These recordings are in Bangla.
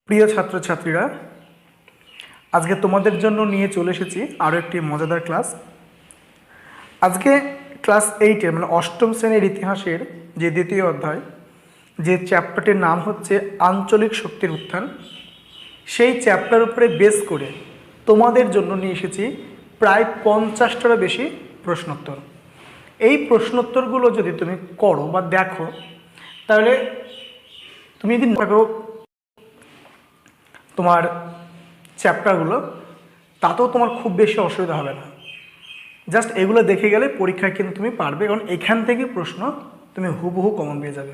প্রিয় ছাত্রছাত্রীরা, আজকে তোমাদের জন্য নিয়ে চলে এসেছি আরও একটি মজাদার ক্লাস। আজকে ক্লাস 8-এর মানে অষ্টম শ্রেণীর ইতিহাসের যে দ্বিতীয় অধ্যায়, যে চ্যাপ্টারটির নাম হচ্ছে আঞ্চলিক শক্তির উত্থান, সেই চ্যাপ্টার উপরে বেস করে তোমাদের জন্য নিয়ে এসেছি প্রায় 50টারও বেশি প্রশ্নোত্তর। এই প্রশ্নোত্তরগুলো যদি তুমি করো বা দেখো, তাহলে তুমি যদি তোমার চ্যাপ্টারগুলো, তাতেও তোমার খুব বেশি অসুবিধা হবে না। জাস্ট এগুলো দেখে গেলে পরীক্ষায় কিন্তু তুমি পারবে, কারণ এখান থেকে প্রশ্ন তুমি হুবহু কমন পেয়ে যাবে।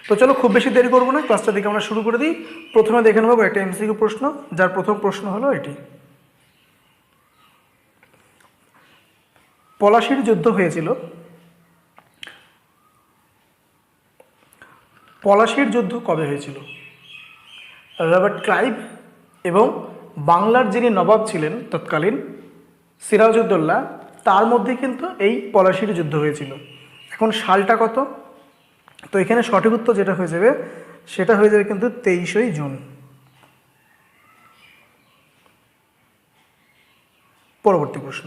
তো চলো, খুব বেশি দেরি করবো না, ক্লাসটা দেখে আমরা শুরু করে দিই। প্রথমে দেখে নেবো একটা এমসিকিউ প্রশ্ন, যার প্রথম প্রশ্ন হলো এটি। পলাশির যুদ্ধ হয়েছিল, পলাশির যুদ্ধ কবে হয়েছিল? রবার্ট ক্লাইভ এবং বাংলার যিনি নবাব ছিলেন তৎকালীন সিরাজউদ্দৌলা, তার মধ্যে কিন্তু এই পলাশির যুদ্ধ হয়েছিল। এখন সালটা কত? তো এখানে সঠিক উত্তর যেটা হয়ে যাবে, সেটা হয়ে যাবে কিন্তু 23শে জুন। পরবর্তী প্রশ্ন,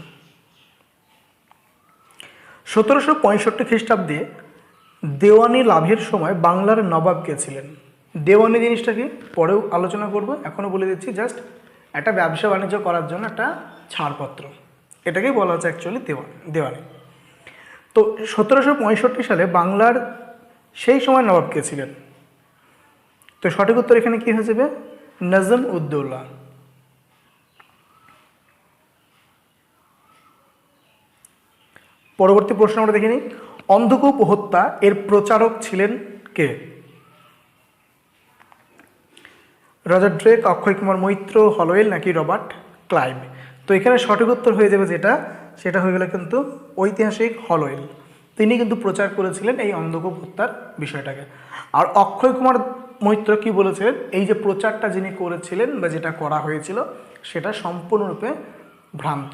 1765 খ্রিস্টাব্দে দেওয়ানি লাভের সময় বাংলার নবাব কে ছিলেন? দেওয়ানি জিনিসটা কি পরেও আলোচনা করব, এখনও বলে দিচ্ছি। জাস্ট একটা ব্যবসা বাণিজ্য করার জন্য একটা ছাড়পত্র, এটাকেই বলা হচ্ছে অ্যাকচুয়ালি দেওয়ানি। তো 1765 সালে বাংলার সেই সময় নবাব কে ছিলেন? তো সঠিক উত্তর এখানে কি হয়ে যাবে? নজম উদ্দৌলা। পরবর্তী প্রশ্ন আমরা দেখে নিই, অন্ধকূপ হত্যা এর প্রচারক ছিলেন কে? Roger Drake, Akshay Kumar Maitra, Holwell নাকি রবার্ট ক্লাইভ? তো এখানে সঠিক উত্তর হয়ে যাবে যেটা, সেটা হয়ে গেল কিন্তু ঐতিহাসিক হলওয়েল। তিনি কিন্তু প্রচার করেছিলেন এই অন্ধকূপ হত্যার বিষয়টাকে। আর অক্ষয় কুমার মৈত্র কি বলেছিলেন? এই যে প্রচারটা যিনি করেছিলেন বা যেটা করা হয়েছিল, সেটা সম্পূর্ণরূপে ভ্রান্ত,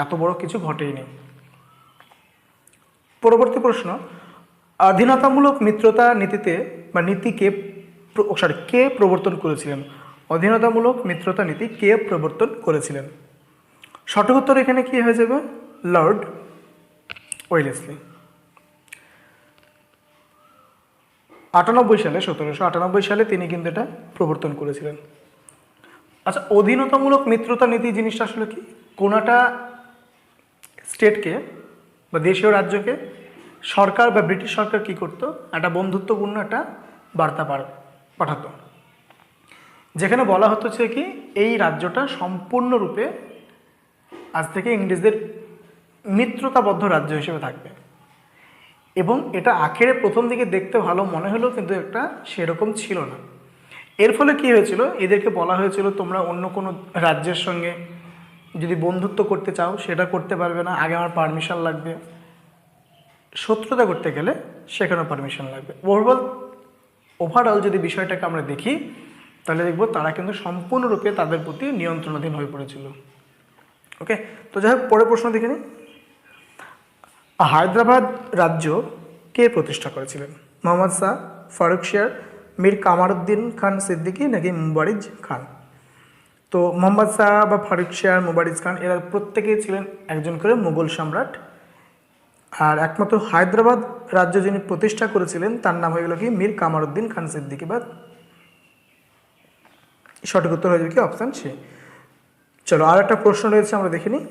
এত বড় কিছু ঘটেইনি। পরবর্তী প্রশ্ন, অধীনতামূলক মিত্রতা নীতিতে বা নীতিকে কে প্রবর্তন করেছিলেন? অধীনতামূলক মিত্রতা নীতি কে প্রবর্তন করেছিলেন? সঠিক উত্তর এখানে কি হয়ে যাবে? Lord Wellesley. 98 সালে, 1798 সালে তিনি কিন্তু এটা প্রবর্তন করেছিলেন। আচ্ছা, অধীনতামূলক মিত্রতা নীতি জিনিসটা আসলে কি? কোনোটা স্টেটকে বা দেশীয় রাজ্যকে সরকার বা ব্রিটিশ সরকার কি করত? একটা বন্ধুত্বপূর্ণ একটা বার্তা পাঠাতো, যেখানে বলা হতো যে কি এই রাজ্যটা সম্পূর্ণরূপে আজ থেকে ইংরেজদের মিত্রতাবদ্ধ রাজ্য হিসেবে থাকবে। এবং এটা আখেরে প্রথম দিকে দেখতে ভালো মনে হলেও কিন্তু একটা সেরকম ছিল না। এর ফলে কি হয়েছিল, এদেরকে বলা হয়েছিল তোমরা অন্য কোনো রাজ্যের সঙ্গে যদি বন্ধুত্ব করতে চাও সেটা করতে পারবে না, আগে আমার পারমিশন লাগবে। শত্রুতা করতে গেলে সেখানেও পারমিশন লাগবে। ওভারঅল যদি বিষয়টাকে আমরা দেখি, তাহলে দেখব তারা কিন্তু সম্পূর্ণরূপে তাদের প্রতি নিয়ন্ত্রণাধীন হয়ে পড়েছিল। ওকে, তো যাই হোক, পরের প্রশ্ন দেখে নিই। হায়দ্রাবাদ রাজ্য কে প্রতিষ্ঠা করেছিলেন? মোহাম্মদ শাহ, ফারুক শেয়ার, মীর কামারউদ্দিন খান সিদ্দিকী নাকি মুবারিজ খান? তো মোহাম্মদ শাহ বা ফারুক শেয়ার, মুবারিজ খান, এরা প্রত্যেকেই ছিলেন একজন করে মুঘল সম্রাট। আর একমাত্র হায়দ্রাবাদ রাজ্য যিনি প্রতিষ্ঠা করেছিলেন তার নাম হয়ে গেল কি মীর কামারউদ্দিন খান সিদ্দিকী। বা সঠিক উত্তর হয়ে যাবে কি অপশান সি। চলো, আর একটা প্রশ্ন রয়েছে, আমরা দেখে নিই।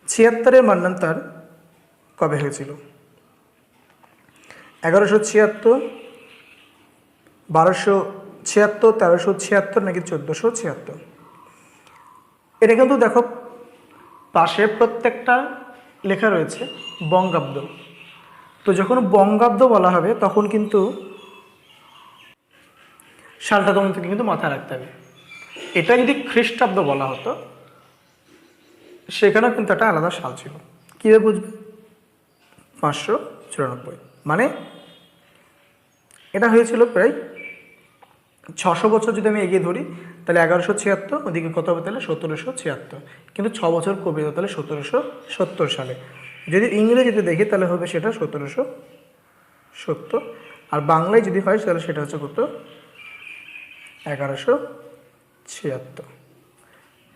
76-এর মন্বন্তর কবে হয়েছিল? 1176, 1276, 1376 নাকি 1476? এটা কিন্তু দেখো পাশে প্রত্যেকটা লেখা রয়েছে বঙ্গাব্দ। তো যখন বঙ্গাব্দ বলা হবে তখন কিন্তু সালটা তোমাদেরকে কিন্তু মাথায় রাখতে হবে। এটা যদি খ্রিস্টাব্দ বলা হতো, সেখানেও কিন্তু একটা আলাদা সাল ছিল। কীভাবে বুঝবে? 594, মানে এটা হয়েছিল প্রায় 600 বছর। যদি আমি এগিয়ে ধরি তাহলে 1176, ওদিকে কত হবে তাহলে 1776, কিন্তু 6 বছর কমে যেত, তাহলে 1770 সালে। যদি ইংরেজিতে দেখি তাহলে হবে সেটা 1770, আর বাংলায় যদি হয় তাহলে সেটা হচ্ছে কত? 1176।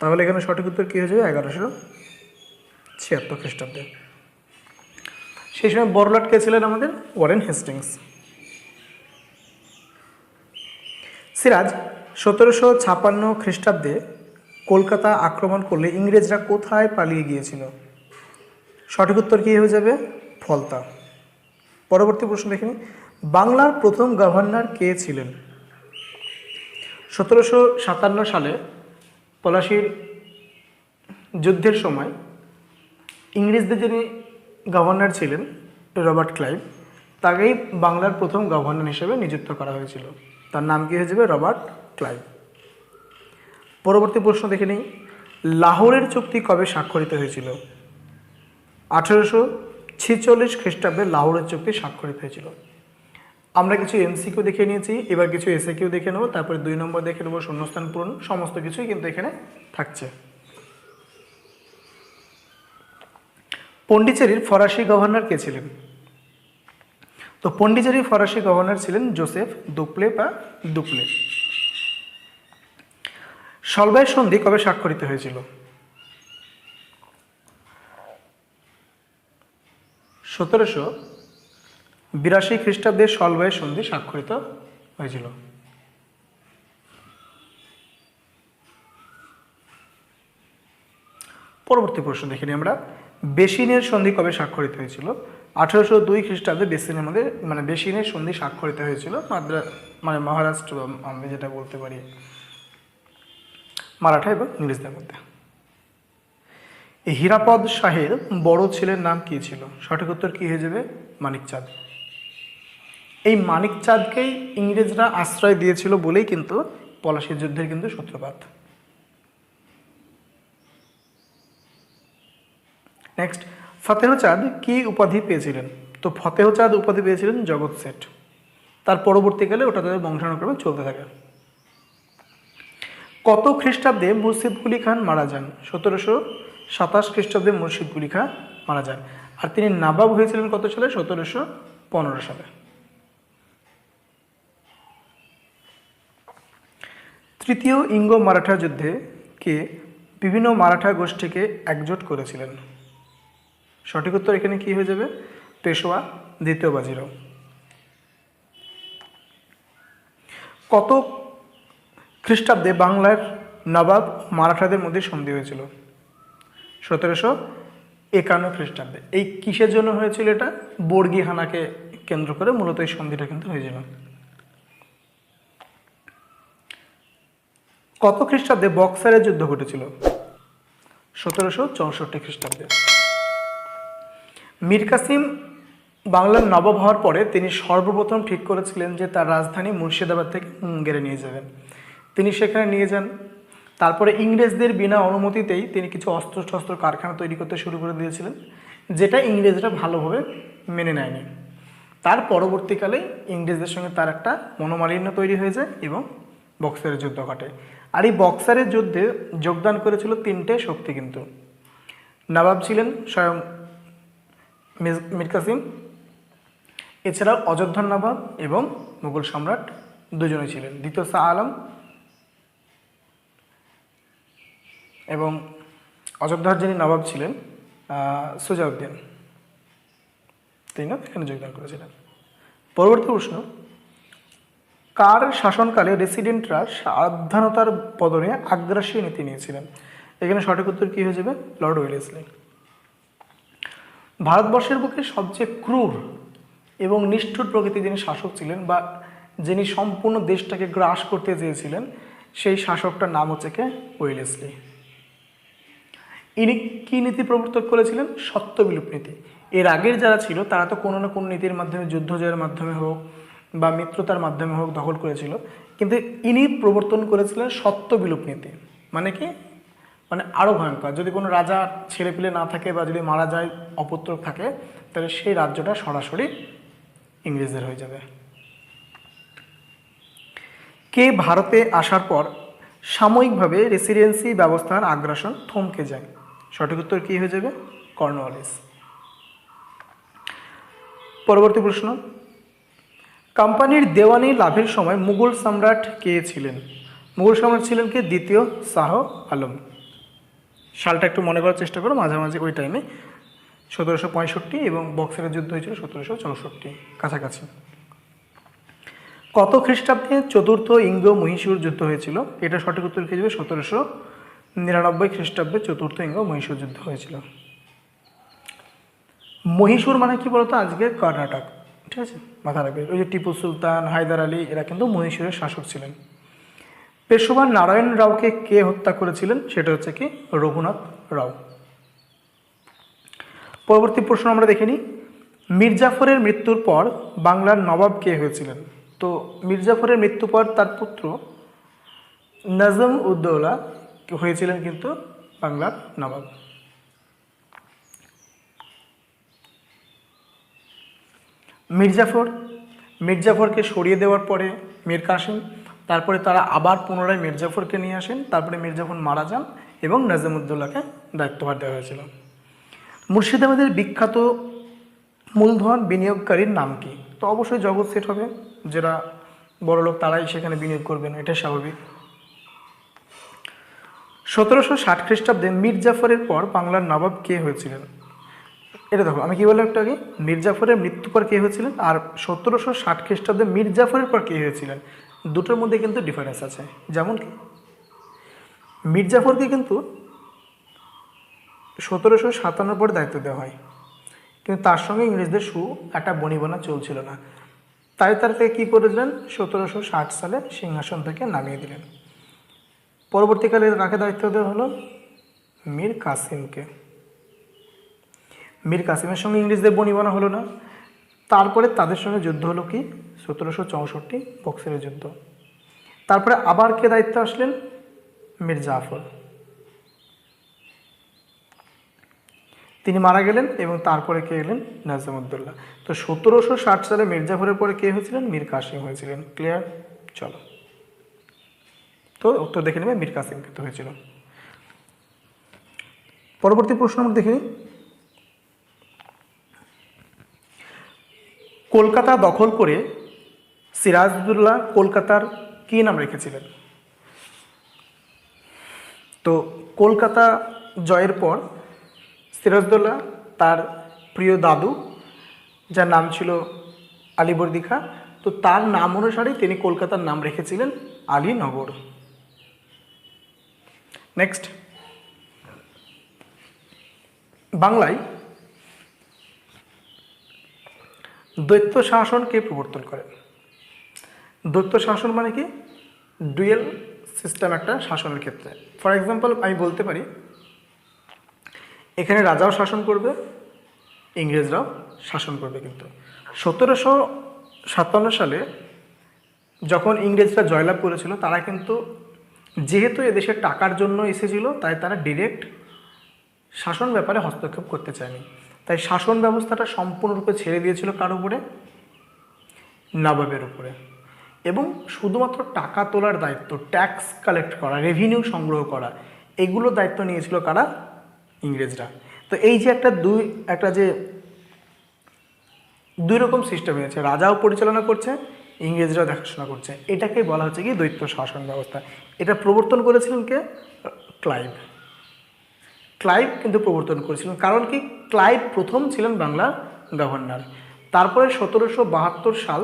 তাহলে এখানে সঠিক উত্তর কী হয়ে যাবে? 1176 খ্রিস্টাব্দে। সেই সময় বড়লাট কে ছিলেন? আমাদের ওয়ারেন হেস্টিংস। সিরাজ 1756 খ্রিস্টাব্দে কলকাতা আক্রমণ করলে ইংরেজরা কোথায় পালিয়ে গিয়েছিল? সঠিক উত্তর কী হয়ে যাবে? ফলতা। পরবর্তী প্রশ্ন দেখে নিই, বাংলার প্রথম গভর্নর কে ছিলেন? 1757 সালে পলাশীর যুদ্ধের সময় ইংরেজদের যিনি গভর্নর ছিলেন রবার্ট ক্লাইভ, তাকেই বাংলার প্রথম গভর্নর হিসেবে নিযুক্ত করা হয়েছিল। তার নাম কী হয়ে যাবে? Robert Clive. পরবর্তী প্রশ্ন দেখে নিই, লাহোরের চুক্তি কবে স্বাক্ষরিত হয়েছিল? 1846 খ্রিস্টাব্দে লাহোরের চুক্তি স্বাক্ষরিত হয়েছিল। আমরা কিছু এমসিকিউ দেখে নিয়েছি, এবার কিছু এসএকিউ দেখে নেব, তারপরে 2 নম্বর দেখে নেব শূন্যস্থান পূরণ। সমস্ত কিছুই কিন্তু এখানে থাকছে। পন্ডিচেরির ফরাসি গভর্নর কে ছিলেন? তো পন্ডিচেরির ফরাসি গভর্নর ছিলেন জোসেফ দুপ্লে বা দুপ্লে। সলবাই সন্ধি কবে স্বাক্ষরিত হয়েছিল? 1782 খ্রিস্টাব্দে সলবাই সন্ধি স্বাক্ষরিত হয়েছিল। পরবর্তী প্রশ্ন দেখে নিই আমরা, বেসিনের সন্ধি কবে স্বাক্ষরিত হয়েছিল? 1802 খ্রিস্টাব্দে বেসিনের সন্ধি স্বাক্ষরিত হয়েছিল মহারাষ্ট্র, আমি যেটা বলতে পারি মারাঠা এবং ইংরেজদের মধ্যে। হীরাপদ শাহের বড় ছেলের নাম কী ছিল? সঠিক উত্তর কী হয়ে যাবে? মানিকচাঁদ। এই মানিকচাঁদকেই ইংরেজরা আশ্রয় দিয়েছিল বলেই কিন্তু পলাশীর যুদ্ধের কিন্তু সূত্রপাত। নেক্সট, ফতেহচাঁদ কি উপাধি পেয়েছিলেন? তো ফতেহচাঁদ উপাধি পেয়েছিলেন জগৎ শেঠ। তার পরবর্তীকালে ওটা তাদের বংশানুক্রমে চলতে থাকে। কত খ্রিস্টাব্দে মুর্শিদ কুলি খান মারা যান? 1727 খ্রিস্টাব্দে মুর্শিদ কুলি খান মারা যান। আর তিনি নবাব হয়েছিলেন কত সালে? 1715 সালে। তৃতীয় ইঙ্গ মারাঠা যুদ্ধে কে বিভিন্ন মারাঠা গোষ্ঠীকে একজোট করেছিলেন? সঠিক উত্তর এখানে কি হয়ে যাবে? পেশোয়া দ্বিতীয় বাজিরাও। কত খ্রিস্টাব্দে বাংলার নবাব মারাঠাদের মধ্যে সন্ধি হয়েছিল? 1751 খ্রিস্টাব্দে। এই কিসের জন্য হয়েছিল? এটা বর্গী হানাকে কেন্দ্র করে মূলত এই সন্ধিটা কিন্তু হয়েছিল। কত খ্রিস্টাব্দে বক্সারের যুদ্ধ ঘটেছিল? 1764 খ্রিস্টাব্দে। মীর কাসিম বাংলার নবাব হওয়ার পরে তিনি সর্বপ্রথম ঠিক করেছিলেন যে তার রাজধানী মুর্শিদাবাদ থেকে মুঙ্গেরে নিয়ে যাবেন। তিনি সেখানে নিয়ে যান। তারপরে ইংরেজদের বিনা অনুমতিতেই তিনি কিছু অস্ত্র কারখানা তৈরি করতে শুরু করে দিয়েছিলেন, যেটা ইংরেজরা ভালোভাবে মেনে নেয়নি। তার পরবর্তীকালে ইংরেজদের সঙ্গে তার একটা মনোমালিন্য তৈরি হয়ে যায় এবং বক্সারের যুদ্ধ ঘটে। আর এই বক্সারের যুদ্ধে যোগদান করেছিল 3টে শক্তি কিন্তু। নবাব ছিলেন স্বয়ং মীর কাসিম, এছাড়াও অযোধ্যার নবাব এবং মুঘল সম্রাট দুজনেই ছিলেন, দ্বিতীয় শাহ আলম এবং অযোধ্যার যিনি নবাব ছিলেন সুজাউদ্দিন, তিনি এখানে যোগদান করেছিলেন। পরবর্তী প্রশ্ন, কার শাসনকালে রেসিডেন্টরা সাবধানতার বদলে আগ্রাসী নীতি নিয়েছিলেন? এখানে সঠিক উত্তর কী হয়ে যাবে? Lord Wellesley. ভারতবর্ষের বুকে সবচেয়ে ক্রূর এবং নিষ্ঠুর প্রকৃতির যিনি শাসক ছিলেন বা যিনি সম্পূর্ণ দেশটাকে গ্রাস করতে চেয়েছিলেন, সেই শাসকটার নাম হচ্ছে কে? ওয়েলেসলি। ইনি কী নীতি প্রবর্তন করেছিলেন? সত্যবিলোপ নীতি। এর আগের যারা ছিল তারা তো কোনো না কোনো নীতির মাধ্যমে, যুদ্ধ জয়ের মাধ্যমে হোক বা মিত্রতার মাধ্যমে হোক দখল করেছিল, কিন্তু ইনি প্রবর্তন করেছিলেন সত্যবিলোপ নীতি। মানে কি? মানে আরও ভয়ঙ্কর, যদি কোনো রাজা ছেলেপিলে না থাকে বা যদি মারা যায়, অপুত্র থাকে, তাহলে সেই রাজ্যটা সরাসরি ইংরেজদের হয়ে যাবে। কে ভারতে আসার পর সাময়িকভাবে রেসিডেন্সি ব্যবস্থার আগ্রাসন থমকে যায়? সঠিক উত্তর কী হয়ে যাবে? কর্নওয়ালিস। পরবর্তী প্রশ্ন, কোম্পানির দেওয়ানি লাভের সময় মুঘল সম্রাট কে ছিলেন? মুঘল সম্রাট ছিলেন কি দ্বিতীয় শাহ আলম। সালটা একটু মনে করার চেষ্টা করো, মাঝামাঝি ওই টাইমে 1765 এবং বক্সারের যুদ্ধ হয়েছিল 1764 কাছাকাছি। কত খ্রিস্টাব্দে চতুর্থ ইঙ্গ মহীশূর যুদ্ধ হয়েছিল? এটা সঠিক উত্তর কি যাবে? 1799 খ্রিস্টাব্দে চতুর্থ ইঙ্গ মহীশূর যুদ্ধ হয়েছিল। মহীশূর মানে কি বলতো? আজকের কর্ণাটক, ঠিক আছে, মাথা রাখবে। ওই যে টিপু সুলতান, হায়দার আলী, এরা কিন্তু মহীশূরের শাসক ছিলেন। পেশোয়া নারায়ণ রাওকে কে হত্যা করেছিলেন? সেটা হচ্ছে কি রঘুনাথ রাও। পরবর্তী প্রশ্ন আমরা দেখে নিই। মির্জাফরের মৃত্যুর পর বাংলার নবাব কে হয়েছিলেন? তো মির্জাফরের মৃত্যুর পর তার পুত্র নাজম উদ্দৌলা হয়েছিলেন কিন্তু বাংলার নবাব। মির্জাফরকে সরিয়ে দেওয়ার পরে মীর কাসিম, তারপরে তারা আবার পুনরায় মির্জাফরকে নিয়ে আসেন, তারপরে মির্জাফর মারা যান এবং নাজিমউদ্দৌলাকে দায়িত্বভার দেওয়া হয়েছিল। মুর্শিদাবাদের বিখ্যাত মূলধন বিনিয়োগকারীর নাম কি? তো অবশ্যই জগৎ সেট হবে, যারা বড়লোক তারাই সেখানে বিনিয়োগ করবেন, এটা স্বাভাবিক। 1760 খ্রিস্টাব্দে মির্জাফরের পর বাংলার নবাব কে হয়েছিলেন? এটা দেখো, আমি কি বললাম একটু আগে, মির্জাফরের মৃত্যুর পর কে হয়েছিলেন আর 1760 খ্রিস্টাব্দে মির্জাফরের পর কে হয়েছিলেন, দুটোর মধ্যে কিন্তু ডিফারেন্স আছে। যেমন কি মির্জাফরকে কিন্তু 1757 পরে দায়িত্ব দেওয়া হয়, কিন্তু তার সঙ্গে ইংরেজদের একটা বনিবনা চলছিল না, তাই তার থেকে কী করেছিলেন 1760 সালে সিংহাসন থেকে নামিয়ে দিলেন। পরবর্তীকালে কাকে দায়িত্ব দেওয়া হলো? মীর কাসিমকে। মীর কাসিমের সঙ্গে ইংরেজদের বনিবনা হলো না, তারপরে তাদের সঙ্গে যুদ্ধ হলো কি 1764 বক্সারের যুদ্ধ। তারপরে আবার কে দায়িত্ব আসলেন? মীর জাফর। তিনি মারা গেলেন এবং তারপরে কে এলেন? নাজিমউদ্দৌলা। তো 1760 সালে মির্জাফরের পরে কে হয়েছিলেন? মীর কাসিম হয়েছিলেন। ক্লিয়ার? চলো, তো উত্তর দেখে নেবে, মীর কাসিম কিন্তু হয়েছিল। পরবর্তী প্রশ্ন আমরা দেখে নিই। কলকাতা দখল করে সিরাজউদ্দৌলা কলকাতার কী নাম রেখেছিলেন? তো কলকাতা জয়ের পর সিরাজউদ্দৌলা তার প্রিয় দাদু, যার নাম ছিল আলীবর্দী খাঁ, তো তার নাম অনুসারেই তিনি কলকাতার নাম রেখেছিলেন আলীনগর। নেক্সট, বাংলায় দ্বৈত শাসন কে প্রবর্তন করেন? দ্বৈত শাসন মানে কি? ডুয়েল সিস্টেম একটা শাসনের ক্ষেত্রে। ফর এক্সাম্পল আমি বলতে পারি, এখানে রাজাও শাসন করবে, ইংরেজরাও শাসন করবে। কিন্তু 1757 সালে যখন ইংরেজরা জয়লাভ করেছিল, তারা কিন্তু যেহেতু এদেশের টাকার জন্য এসেছিল, তাই তারা ডিরেক্ট শাসন ব্যাপারে হস্তক্ষেপ করতে চায়নি। তাই শাসন ব্যবস্থাটা সম্পূর্ণরূপে ছেড়ে দিয়েছিল কার উপরে? নবাবের উপরে। এবং শুধুমাত্র টাকা তোলার দায়িত্ব, ট্যাক্স কালেক্ট করা, রেভিনিউ সংগ্রহ করা, এগুলো দায়িত্ব নিয়েছিল কারা? ইংরেজরা। তো এই যে একটা যে দুই রকম সিস্টেম হয়েছে, রাজাও পরিচালনা করছে, ইংরেজরাও দেখাশোনা করছে, এটাকে বলা হচ্ছে কি দ্বৈত শাসন ব্যবস্থা। এটা প্রবর্তন করেছিলেন কে? ক্লাইভ কিন্তু প্রবর্তন করেছিলেন। কারণ কি? ক্লাইভ প্রথম ছিলেন বাংলার গভর্নর। তারপরে 1772 সাল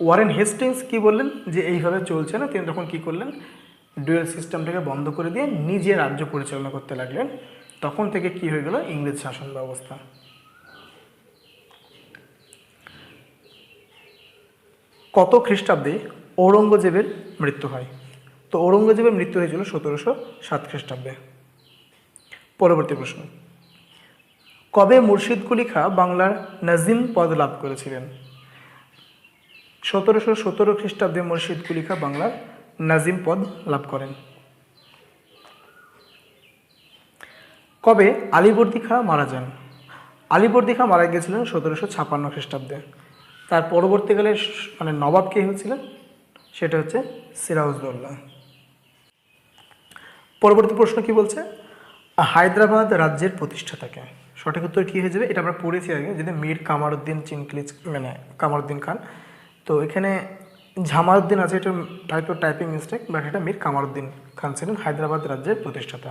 ওয়ারেন হেস্টিংস কি বললেন যে এইভাবে চলছে না, তিনি তখন কি করলেন? ডুয়েল সিস্টেমটাকে বন্ধ করে দিয়ে নিজে রাজ্য পরিচালনা করতে লাগলেন। তখন থেকে কি হয়ে গেল? ইংরেজ শাসন ব্যবস্থা। কত খ্রিস্টাব্দে ঔরঙ্গজেবের মৃত্যু হয়? তো ঔরঙ্গজেবের মৃত্যু হয়েছিল 1707 খ্রিস্টাব্দে। পরবর্তী প্রশ্ন, কবে মুর্শিদ কুলি খাঁ বাংলার নাজিম পদ লাভ করেছিলেন? 1717 খ্রিস্টাব্দে মুর্শিদ কুলি খাঁ বাংলার নাজিম পদ লাভ করেন। কবে আলীবর্দী খাঁ মারা যান? আলীবর্দী খাঁ মারা গিয়েছিলেন 1756 খ্রিস্টাব্দে। তার পরবর্তীকালে মানে নবাব কে হয়েছিলেন? সেটা হচ্ছে সিরাজউদ্দৌলা। পরবর্তী প্রশ্ন কি বলছে? হায়দ্রাবাদ রাজ্যের প্রতিষ্ঠাতাকে। সঠিক উত্তর কী হয়ে যাবে? এটা আমরা পড়েছি আগে, যদি মীর কামারউদ্দিন চিনকিচ, মানে কামারউদ্দিন খান। তো এখানে জামালউদ্দিন আছে, এটা হয়তো টাইপিং মিস্টেক, বাট এটা মীর কামারউদ্দিন খান ছিলেন হায়দ্রাবাদ রাজ্যের প্রতিষ্ঠাতা।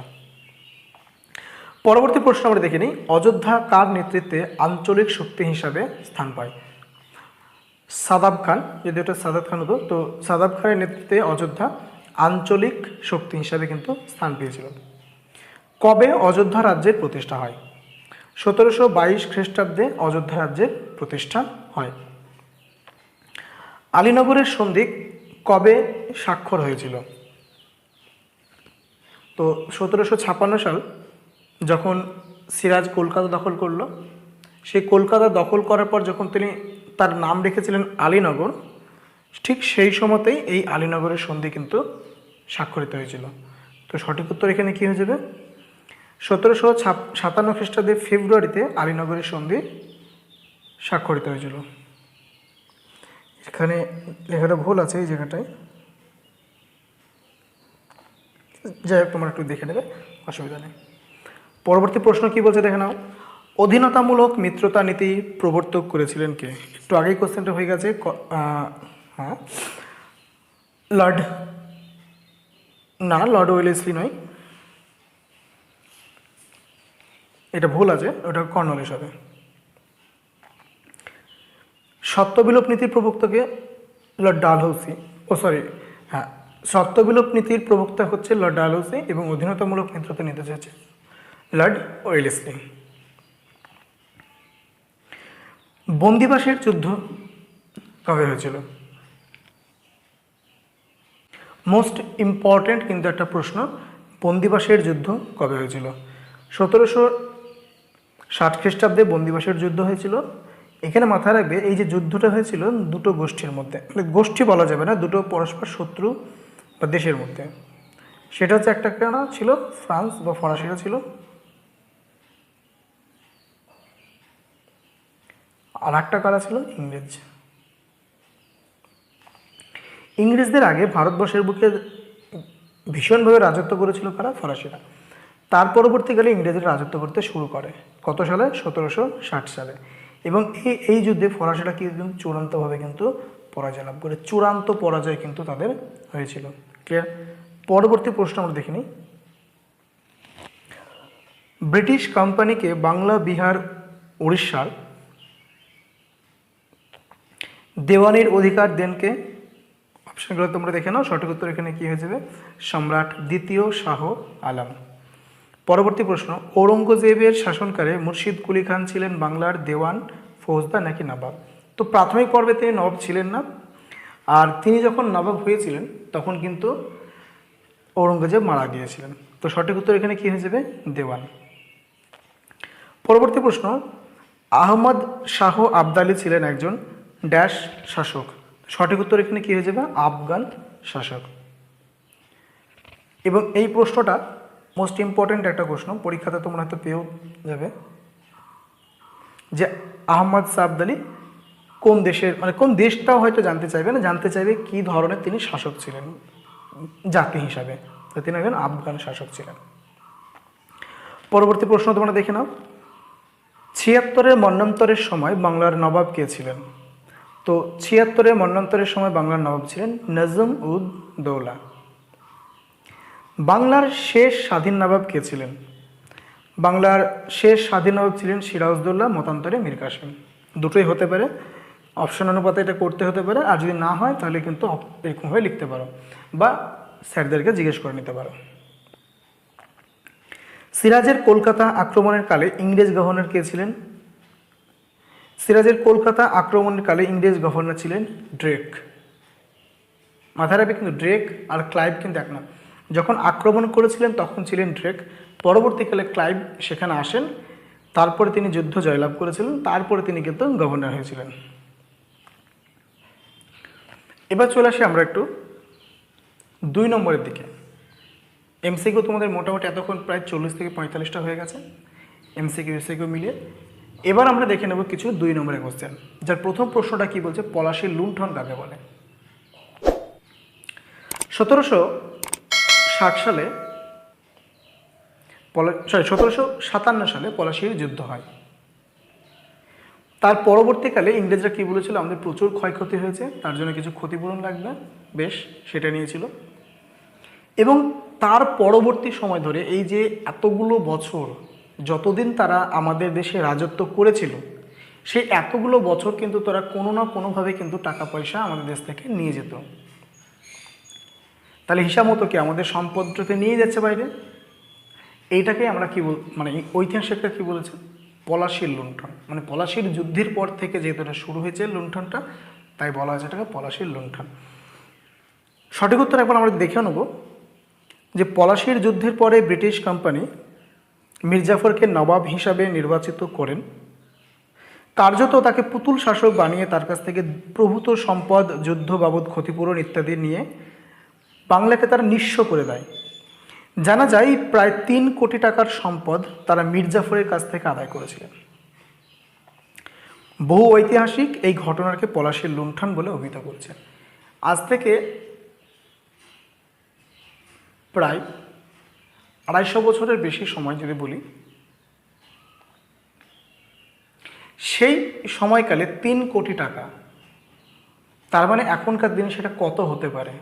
পরবর্তী প্রশ্ন আমরা দেখে নিই, অযোধ্যা কার নেতৃত্বে আঞ্চলিক শক্তি হিসাবে স্থান পায়? সাদাব খান, যদি ওটা সাদাব খান হতো তো সাদাব খানের নেতৃত্বে অযোধ্যা আঞ্চলিক শক্তি হিসাবে কিন্তু স্থান পেয়েছিল। কবে অযোধ্যা রাজ্যের প্রতিষ্ঠা হয়? 1722 খ্রিস্টাব্দে অযোধ্যা রাজ্যের প্রতিষ্ঠা হয়। আলীনগরের সন্ধি কবে স্বাক্ষর হয়েছিল? তো 1756 সাল, যখন সিরাজ কলকাতা দখল করলো, সেই কলকাতা দখল করার পর যখন তিনি তার নাম রেখেছিলেন আলীনগর, ঠিক সেই সময়তেই এই আলীনগরের সন্ধি কিন্তু স্বাক্ষরিত হয়েছিল। তো সঠিক উত্তর এখানে কী হয়ে যাবে? 1757 খ্রিস্টাব্দের ফেব্রুয়ারিতে আলীনগরের সন্ধি স্বাক্ষরিত হয়েছিল। এখানে লেখাটা ভুল আছে এই জায়গাটায়, যাই হোক তোমরা একটু দেখে নেবে, অসুবিধা নেই। পরবর্তী প্রশ্ন কি বলছে দেখে নাও, অধীনতামূলক মিত্রতা নীতি প্রবর্তক করেছিলেন কে? একটু আগেই কোশ্চেনটা হয়ে গেছে, হ্যাঁ লর্ড ওয়েলেসলি নয়, এটা ভুল আছে, ওটা কর্নওয়ালিস হবে। সত্যবিলোপ নীতির প্রবক্তাকে লর্ড ডালহৌসি, হ্যাঁ সত্যবিলোপ নীতির প্রবক্তা হচ্ছে লর্ড ডালহৌসি এবং অধীনতামূলক মিত্রতা নিতে চাইছে লর্ড ওয়েলেসলি। বন্দিবাসের যুদ্ধ কবে হয়েছিল? মোস্ট ইম্পর্টেন্ট কিন্তু একটা প্রশ্ন, বন্দিবাসের যুদ্ধ কবে হয়েছিল? 1760 খ্রিস্টাব্দে বন্দিবাসের যুদ্ধ হয়েছিল। এখানে মাথায় রাখবে এই যে যুদ্ধটা হয়েছিল দুটো গোষ্ঠীর মধ্যে, মানে গোষ্ঠী বলা যাবে না, দুটো পরস্পর শত্রু বা দেশের মধ্যে। সেটা হচ্ছে একটা কেন ছিল ফ্রান্স বা ফরাসিরা ছিল, আর একটা কারা ছিল ইংরেজ। ইংরেজদের আগে ভারতবর্ষের বুকে ভীষণভাবে রাজত্ব করেছিল কারা? ফরাসিরা। তার পরবর্তীকালে ইংরেজরা রাজত্ব করতে শুরু করে কত সালে? 1760 সালে। এবং এই যুদ্ধে ফরাসিরা কিন্তু চূড়ান্তভাবে কিন্তু পরাজয় লাভ করে, চূড়ান্ত পরাজয় কিন্তু তাদের হয়েছিল। ক্লিয়ার? পরবর্তী প্রশ্ন আমরা দেখে নিই, ব্রিটিশ কোম্পানিকে বাংলা, বিহার, উড়িষ্যার দেওয়ানির অধিকার দেন কে? অপশনগুলো তোমরা দেখে নাও, সঠিক উত্তর এখানে কি হয়ে যাবে? সম্রাট দ্বিতীয় শাহ আলম। পরবর্তী প্রশ্ন, ঔরঙ্গজেবের শাসনকালে মুর্শিদ কুলি খান ছিলেন বাংলার দেওয়ান, ফৌজদার নাকি নবাব? তো প্রাথমিক পর্বে তিনি নবাব ছিলেন না, আর তিনি যখন নবাব হয়েছিলেন তখন কিন্তু ঔরঙ্গজেব মারা গিয়েছিলেন। তো সঠিক উত্তর এখানে কি হয়ে যাবে? দেওয়ান। পরবর্তী প্রশ্ন, আহমদ শাহ আবদালি ছিলেন একজন ড্যাশ শাসক? সঠিক উত্তর এখানে কি হয়ে যাবে? আফগান শাসক। এবং এই প্রশ্নটা মোস্ট ইম্পর্টেন্ট একটা প্রশ্ন, পরীক্ষাতে তোমরা হয়তো পেয়েও যাবে, যে আহমদ শাহ আবদালি কোন দেশের, মানে কোন দেশটাও হয়তো জানতে চাইবে না, জানতে চাইবে কি ধরনের তিনি শাসক ছিলেন জাতি হিসাবে। তো তিনি একজন আফগান শাসক ছিলেন। পরবর্তী প্রশ্ন তোমরা দেখে নাও, 76-এর মন্বন্তরের সময় বাংলার নবাব কে ছিলেন? তো 76-এর মন্বন্তরের সময় বাংলার নবাব ছিলেন নজম উদ দৌলা। বাংলার শেষ স্বাধীন নবাব কে ছিলেন? বাংলার শেষ স্বাধীন নবাব ছিলেন সিরাজউদ্দৌলা, মতান্তরে মীর কাসেম। দুটোই হতে পারে, অপশন অনুপাতে এটা করতে হতে পারে, আর যদি না হয় তাহলে কিন্তু এরকমভাবে লিখতে পারো বা স্যারদেরকে জিজ্ঞেস করে নিতে পারো। সিরাজের কলকাতা আক্রমণের কালে ইংরেজ গভর্নর কে ছিলেন? সিরাজের কলকাতা আক্রমণের কালে ইংরেজ গভর্নর ছিলেন ড্রেক। মাথায় রাখবে কিন্তু ড্রেক আর ক্লাইভ কিন্তু এক না। যখন আক্রমণ করেছিলেন তখন ছিলেন ড্রেক, পরবর্তীকালে ক্লাইভ সেখানে আসেন, তারপরে তিনি যুদ্ধ জয়লাভ করেছিলেন, তারপরে তিনি কিন্তু গভর্নর হয়েছিলেন। এবার চলে আসি আমরা একটু 2 নম্বরের দিকে। এমসিকিউ তোমাদের মোটামুটি এতক্ষণ প্রায় 40 থেকে 45টা হয়ে গেছে এমসিকিউ এসিকিউ মিলিয়ে। এবার আমরা দেখে নেব কিছু 2 নম্বরের কোশ্চেন, যার প্রথম প্রশ্নটা কি বলছে, পলাশীর লুণ্ঠন কাকে বলে? 1757 সালে পলাশীর যুদ্ধ হয়। তার পরবর্তীকালে ইংরেজরা কী বলেছিল, আমাদের প্রচুর ক্ষয়ক্ষতি হয়েছে, তার জন্য কিছু ক্ষতিপূরণ লাগবে, বেশ সেটা নিয়েছিল। এবং তার পরবর্তী সময় ধরে এই যে এতগুলো বছর যতদিন তারা আমাদের দেশে রাজত্ব করেছিল, সেই এতগুলো বছর কিন্তু তারা কোনো না কোনোভাবে কিন্তু টাকা পয়সা আমাদের দেশ থেকে নিয়ে যেত। তাহলে হিসাব মতো কি আমাদের সম্পদটাকে নিয়ে যাচ্ছে বাইরে। এইটাকে আমরা কি মানে ঐতিহাসিকরা কি বলেছে, পলাশির লুণ্ঠন। মানে পলাশির যুদ্ধের পর থেকে যেহেতু এটা শুরু হয়েছে লুণ্ঠনটা, তাই বলা হয়েছে এটাকে পলাশির লুণ্ঠন। সঠিক উত্তর এখন আমরা দেখে নেব যে পলাশির যুদ্ধের পরে ব্রিটিশ কোম্পানি মির্জাফরকে নবাব হিসাবে নির্বাচিত করেন। কার্যত তাকে পুতুল শাসক বানিয়ে তার কাছ থেকে প্রভূত সম্পদ, যুদ্ধ বাবদ ক্ষতিপূরণ ইত্যাদি নিয়ে বাংলাকে তারা নিঃস্ব করে দেয়। জানা যায় প্রায় 3 কোটি টাকার সম্পদ তারা মির্জাফরের কাছ থেকে আদায় করেছিলেন। বহু ঐতিহাসিক এই ঘটনাকে পলাশির লুণ্ঠন বলে অভিহিত করেছেন। আজ থেকে প্রায় 250 বছরের বেশি সময় যদি বলি, সেই সময়কালে 3 কোটি টাকা, তার মানে এখনকার দিনে সেটা কত হতে পারে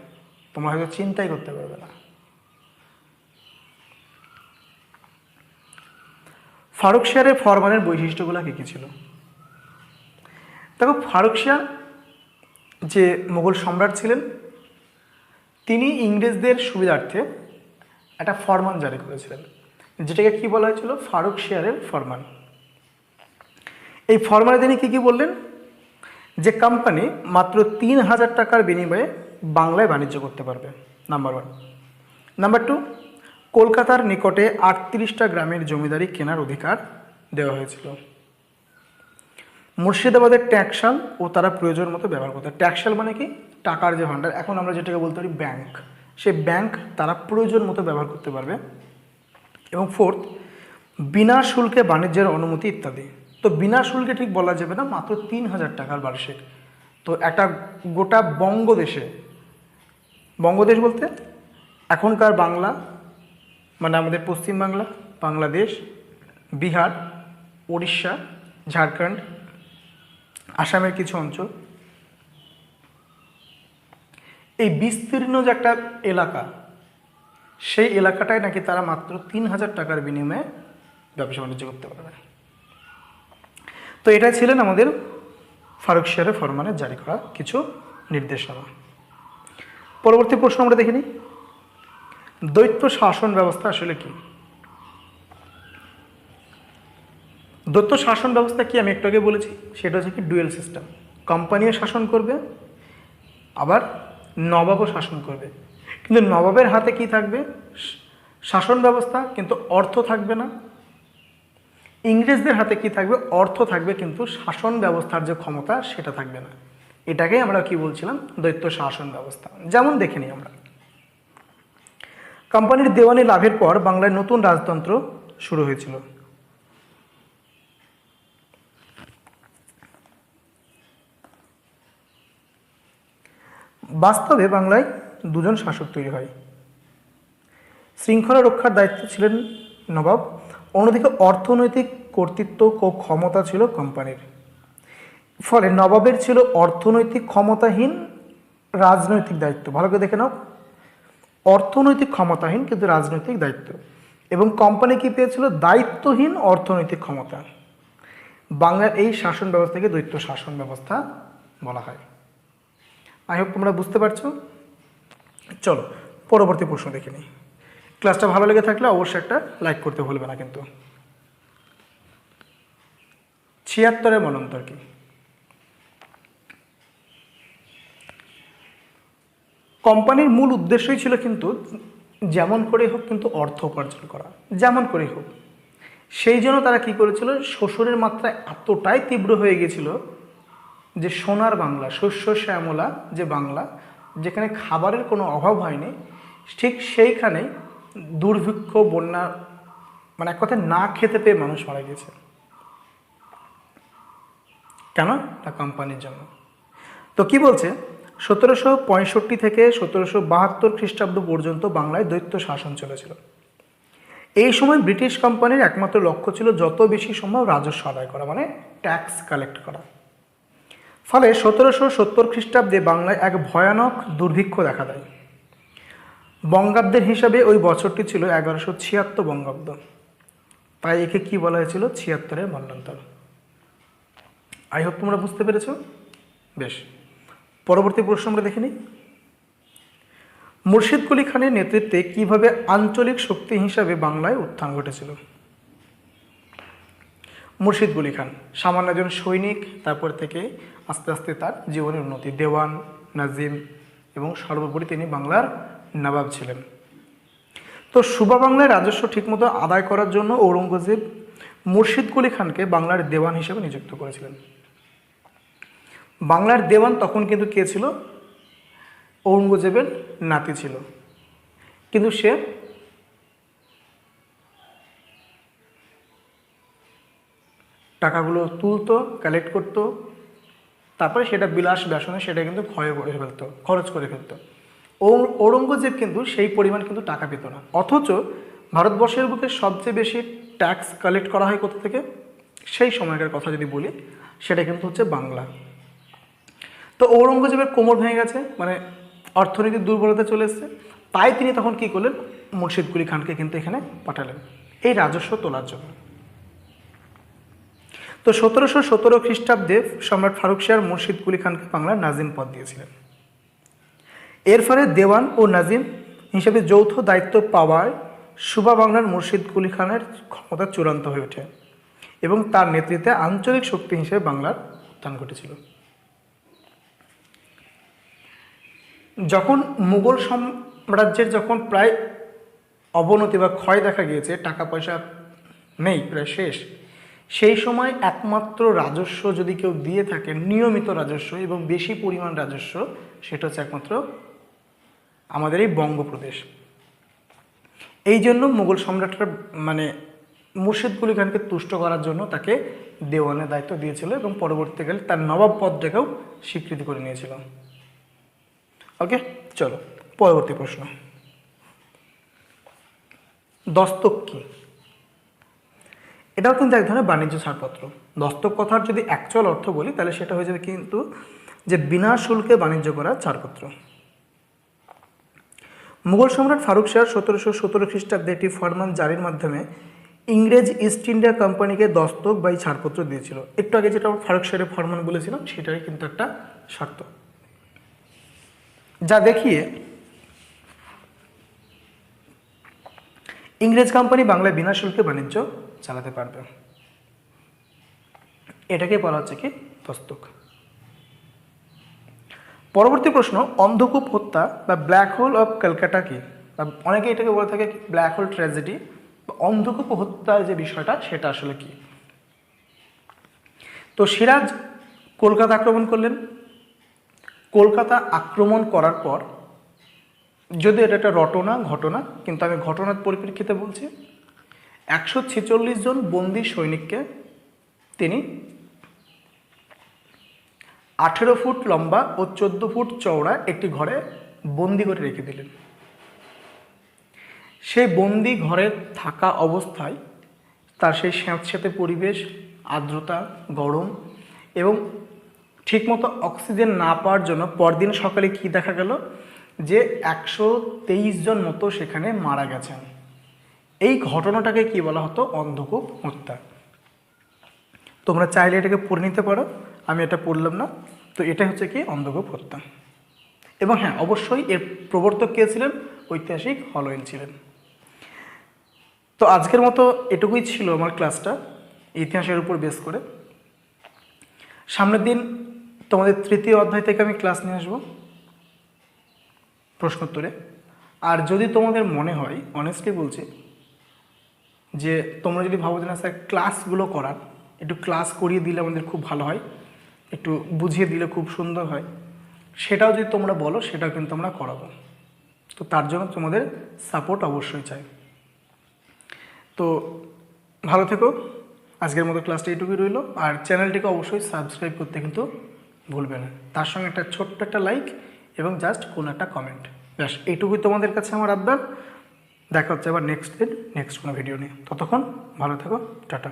তোমরা হয়তো চিন্তাই করতে পারবে না। ফারুকশিয়ারের ফরমানের বৈশিষ্ট্যগুলো কী কী ছিল? দেখো, ফারুকশিয়া যে মুঘল সম্রাট ছিলেন, তিনি ইংরেজদের সুবিধার্থে একটা ফরমান জারি করেছিলেন, যেটাকে কি বলা হয়েছিল, ফারুকশিয়ারের ফরমান। এই ফরমানে তিনি কী কী বললেন, যে কোম্পানি মাত্র 3000 টাকার বিনিময়ে বাংলায় বাণিজ্য করতে পারবে, নাম্বার 1। নাম্বার 2, কলকাতার নিকটে 38টা গ্রামের জমিদারি কেনার অধিকার দেওয়া হয়েছিল। মুর্শিদাবাদের ট্যাক্সাল ও তারা প্রয়োজন মতো ব্যবহার করতে। ট্যাক্সাল মানে কি, টাকার যে ভাণ্ডার, এখন আমরা যেটাকে বলতে পারি ব্যাংক, সে ব্যাংক তারা প্রয়োজন মতো ব্যবহার করতে পারবে। এবং 4th, বিনা শুল্কে বাণিজ্যের অনুমতি ইত্যাদি। তো বিনা শুল্কে ঠিক বলা যাবে না, মাত্র 3000 টাকার বার্ষিক। তো একটা গোটা বঙ্গদেশে, বঙ্গদেশ বলতে এখনকার বাংলা মানে আমাদের পশ্চিমবাংলা, বাংলাদেশ, বিহার, উড়িষ্যা, ঝাড়খণ্ড, আসামের কিছু অঞ্চল, এই বিস্তীর্ণ যে একটা এলাকা, সেই এলাকাটায় নাকি তারা মাত্র 3000 টাকার বিনিময়ে ব্যবসা বাণিজ্য করতে পারবে। তো এটাই ছিলেন আমাদের ফারুকশিয়ারের ফরমানে জারি করা কিছু নির্দেশনা। পরবর্তী প্রশ্ন আমরা দেখে নিই, দ্বৈত শাসন ব্যবস্থা আসলে কি? দ্বৈত শাসন ব্যবস্থা কি আমি একটু আগে বলেছি, সেটা হচ্ছে কি ডুয়েল সিস্টেম। কোম্পানিও শাসন করবে, আবার নবাবও শাসন করবে। কিন্তু নবাবের হাতে কি থাকবে, শাসন ব্যবস্থা, কিন্তু অর্থ থাকবে না। ইংরেজদের হাতে কি থাকবে, অর্থ থাকবে, কিন্তু শাসন ব্যবস্থার যে ক্ষমতা সেটা থাকবে না। এটাকেই আমরা কি বলছিলাম, দ্বৈত শাসন ব্যবস্থা। যেমন দেখে নিই আমরা, কোম্পানির দেওয়ানি লাভের পর বাংলায় নতুন রাজতন্ত্র শুরু হয়েছিল। বাস্তবে বাংলায় 2জন শাসক তৈরি হয়। শৃঙ্খলা রক্ষার দায়িত্ব ছিলেন নবাব, অন্যদিকে অর্থনৈতিক কর্তৃত্ব ও ক্ষমতা ছিল কোম্পানির। ফলে নবাবের ছিল অর্থনৈতিক ক্ষমতাহীন রাজনৈতিক দায়িত্ব। ভালো করে দেখে নাও, অর্থনৈতিক ক্ষমতাহীন কিন্তু রাজনৈতিক দায়িত্ব। এবং কোম্পানি কি পেয়েছিল, দায়িত্বহীন অর্থনৈতিক ক্ষমতা। বাংলার এই শাসন ব্যবস্থাকে দ্বৈত শাসন ব্যবস্থা বলা হয়। আই হোপ তোমরা বুঝতে পারছো। চলো পরবর্তী প্রশ্ন দেখে নিই। ক্লাসটা ভালো লেগে থাকলে অবশ্যই একটা লাইক করতে ভুলবে না কিন্তু। 76-এর মন্বন্তর কি? কোম্পানির মূল উদ্দেশ্যই ছিল কিন্তু যেমন করে হোক কিন্তু অর্থ উপার্জন করা, যেমন করে হোক। সেই জন্য তারা কি করেছিল, শোষণের মাত্রা এতটাই তীব্র হয়ে গেছিল যে সোনার বাংলা, শস্য শ্যামলা যে বাংলা, যেখানে খাবারের কোনো অভাব হয়নি, ঠিক সেইখানেই দুর্ভিক্ষ, বন্যা, মানে এক কথায় না খেতে পেয়ে মানুষ মারা গেছে। কেন? তা কোম্পানির জন্য। তো কি বলছে, 1765 থেকে 1772 খ্রিস্টাব্দ পর্যন্ত বাংলায় দ্বৈত শাসন চলেছিল। এই সময় ব্রিটিশ কোম্পানির একমাত্র লক্ষ্য ছিল যত বেশি সম্ভব রাজস্ব আদায় করা, মানে ট্যাক্স কালেক্ট করা। ফলে 1770 খ্রিস্টাব্দে বাংলায় এক ভয়ানক দুর্ভিক্ষ দেখা দেয়। বঙ্গাব্দের হিসাবে ওই বছরটি ছিল 1176 বঙ্গাব্দ, তাই একে কি বলা হয়েছিল, 76-এর মন্বন্তর। আই হোপ তোমরা বুঝতে পেরেছ। বেশ, পরবর্তী প্রশ্ন আমরা দেখে নিই। মুর্শিদ কুলি খানের নেতৃত্বে কিভাবে আঞ্চলিক শক্তি হিসাবে বাংলায় উত্থান ঘটেছিল? মুর্শিদ কুলি খান সামান্য একজন সৈনিক, তারপর থেকে আস্তে আস্তে তার জীবনের উন্নতি, দেওয়ান, নাজিম এবং সর্বোপরি তিনি বাংলার নবাব ছিলেন। তো সুবা বাংলায় রাজস্ব ঠিকমতো আদায় করার জন্য ঔরঙ্গজেব মুর্শিদ কুলি খানকে বাংলার দেওয়ান হিসেবে নিযুক্ত করেছিলেন। বাংলার দেওয়ান তখন কিন্তু কে ছিল? ঔরঙ্গজেবের নাতি ছিল, কিন্তু সে টাকাগুলো তুলতো, কালেক্ট করতো, তারপরে সেটা বিলাস ব্যাসনে সেটা কিন্তু খরচ করে ফেলতো। ঔরঙ্গজেব কিন্তু সেই পরিমাণ কিন্তু টাকা পেত না। অথচ ভারতবর্ষের বুকে সবচেয়ে বেশি ট্যাক্স কালেক্ট করা হয় কোথা থেকে? সেই সময়কার কথা যদি বলি, সেটা কিন্তু হচ্ছে বাংলা। তো ঔরঙ্গজেবের কোমর ভেঙে গেছে, মানে অর্থনৈতিক দুর্বলতা চলে এসছে, তাই তিনি তখন কী করলেন, মুর্শিদ কুলি খানকে কিন্তু এখানে পাঠালেন এই রাজস্ব তোলার জন্য। তো 1717 খ্রিস্টাব্দে সম্রাট ফারুক শাহ মুর্শিদ কুলি খানকে বাংলার নাজিম পদ দিয়েছিলেন। এর ফলে দেওয়ান ও নাজিম হিসেবে যৌথ দায়িত্ব পাওয়ায় সুবা বাংলার মুর্শিদ কুলি খানের ক্ষমতা চূড়ান্ত হয়ে ওঠে এবং তার নেতৃত্বে আঞ্চলিক শক্তি হিসেবে বাংলার উত্থান ঘটেছিল। যখন মুঘল সাম্রাজ্যের যখন প্রায় অবনতি বা ক্ষয় দেখা গিয়েছে, টাকা পয়সা নেই, প্রায় শেষ, সেই সময় একমাত্র রাজস্ব যদি কেউ দিয়ে থাকে, নিয়মিত রাজস্ব এবং বেশি পরিমাণ রাজস্ব, সেটা হচ্ছে একমাত্র আমাদের এই বঙ্গপ্রদেশ। এই জন্য মুঘল সম্রাটরা মানে মুর্শিদ কুলি খানকে তুষ্ট করার জন্য তাকে দেওয়ানের দায়িত্ব দিয়েছিল এবং পরবর্তীকালে তার নবাব পদটাকেও স্বীকৃতি করে নিয়েছিল। ওকে, চলো পরবর্তী প্রশ্ন। দস্তক কি? এটাও কিন্তু এক ধরনের বাণিজ্য ছাড়পত্র। দস্তক কথার যদি অ্যাকচুয়াল অর্থ বলি তাহলে সেটা হয়ে যাবে কিন্তু যে বিনা শুল্কে বাণিজ্য করার ছাড়পত্র। মুঘল সম্রাট ফারুক শাহ 1717 খ্রিস্টাব্দে একটি ফরমান জারির মাধ্যমে ইংরেজ ইস্ট ইন্ডিয়া কোম্পানিকে দস্তক বা ছাড়পত্র দিয়েছিল। একটু আগে যেটা ফারুক শাহের ফরমান বলেছিলাম, সেটাই কিন্তু একটা শর্ত, যা দেখিয়ে ইংরেজ কোম্পানি বাংলায় বিনা শুল্কে বাণিজ্য চালাতে পারবে। এটাকে বলা হচ্ছে কি দস্তক। পরবর্তী প্রশ্ন, অন্ধকূপ হত্যা বা ব্ল্যাক হোল অফ ক্যালকাটা কি? অনেকে এটাকে বলে থাকে ব্ল্যাক হোল ট্র্যাজেডি। অন্ধকূপ হত্যার যে বিষয়টা সেটা আসলে কি? তো সিরাজ কলকাতা আক্রমণ করলেন। কলকাতা আক্রমণ করার পর, যদি এটা একটা ঘটনা, কিন্তু আমি ঘটনার পরিপ্রেক্ষিতে বলছি, 146 জন বন্দী সৈনিককে তিনি 18 ফুট লম্বা ও 14 ফুট চওড়া একটি ঘরে বন্দি করে রেখে দিলেন। সেই বন্দি ঘরে থাকা অবস্থায় তার সেই স্যাঁতস্যাঁতে পরিবেশ, আর্দ্রতা, গরম এবং ঠিকমতো অক্সিজেন না পাওয়ার জন্য পরদিন সকালে কি দেখা গেল, যে 123 জন মতো সেখানে মারা গেছেন। এই ঘটনাটাকে কি বলা হতো? অন্ধকূপ হত্যা। তোমরা চাইলে এটাকে পড়ে নিতে পারো, আমি এটা পড়লাম না। তো এটা হচ্ছে কি অন্ধকূপ হত্যা। এবং হ্যাঁ, অবশ্যই এর প্রবর্তক কে ছিলেন? ঐতিহাসিক হলওয়েল ছিলেন। তো আজকের মতো এটুকুই ছিল আমার ক্লাসটা ইতিহাসের উপর বেস করে। সামনের দিন তোমাদের 3য় অধ্যায় থেকে আমি ক্লাস নিয়ে আসবো প্রশ্নোত্তরে। আর যদি তোমাদের মনে হয়, অনেস্টলি বলছি, যে তোমরা যদি ভাবো যে না স্যার ক্লাসগুলো করার, একটু ক্লাস করিয়ে দিলে আমাদের খুব ভালো হয়, একটু বুঝিয়ে দিলে খুব সুন্দর হয়, সেটাও যদি তোমরা বলো, সেটাও কিন্তু আমরা করাবো। তো তার জন্য তোমাদের সাপোর্ট অবশ্যই চাই। তো ভালো থেকো। আজকের মতো ক্লাসটা এইটুকুই রইল। আর চ্যানেলটিকে অবশ্যই সাবস্ক্রাইব করতে কিন্তু ভুলবে না। তার সঙ্গে একটা ছোট্ট একটা লাইক এবং জাস্ট কোনো একটা কমেন্ট, ব্যাস এইটুকুই তোমাদের কাছে আমার আবদার। দেখা হচ্ছে আবার নেক্সট দিন নেক্সট কোনো ভিডিও নিয়ে। ততক্ষণ ভালো থাকো, টাটা।